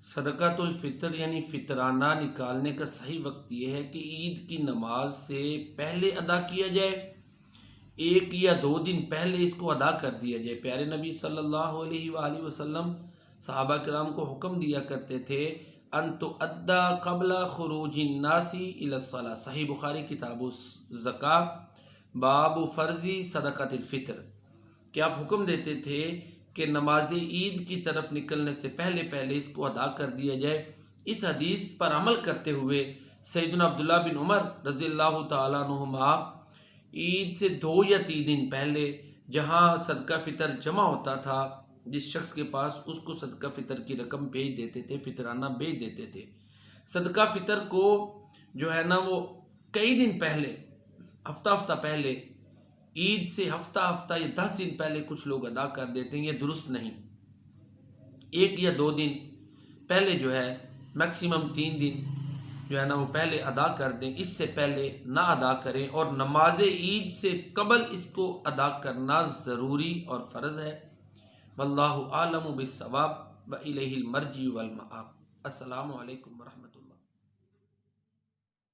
صدقۃ الفطر یعنی فطرانہ نکالنے کا صحیح وقت یہ ہے کہ عید کی نماز سے پہلے ادا کیا جائے، 1 یا 2 دن پہلے اس کو ادا کر دیا جائے۔ پیارے نبی صلی اللہ علیہ وآلہ وسلم صحابہ کرام کو حکم دیا کرتے تھے ان تؤدى قبل خروج الناس الى الصلاة، صحیح بخاری کتاب الزکاۃ باب فرضی صدقۃ الفطر، کہ آپ حکم دیتے تھے کہ نماز عید کی طرف نکلنے سے پہلے پہلے اس کو ادا کر دیا جائے۔ اس حدیث پر عمل کرتے ہوئے سیدنا عبداللہ بن عمر رضی اللہ تعالیٰ عنہما عید سے 2 یا 3 دن پہلے جہاں صدقہ فطر جمع ہوتا تھا، جس شخص کے پاس، اس کو صدقہ فطر کی رقم بھیج دیتے تھے، فطرانہ بھیج دیتے تھے۔ صدقہ فطر کو جو ہے نا وہ کئی دن پہلے، ہفتہ پہلے، عید سے ہفتہ یا 10 دن پہلے کچھ لوگ ادا کر دیتے ہیں، یہ درست نہیں۔ 1 یا 2 دن پہلے جو ہے، میکسیمم 3 دن جو ہے نا وہ پہلے ادا کر دیں، اس سے پہلے نہ ادا کریں، اور نماز عید سے قبل اس کو ادا کرنا ضروری اور فرض ہے۔ واللہ اعلم بالصواب والیہ المرجع والمآب۔ السلام علیکم ورحمۃ اللہ۔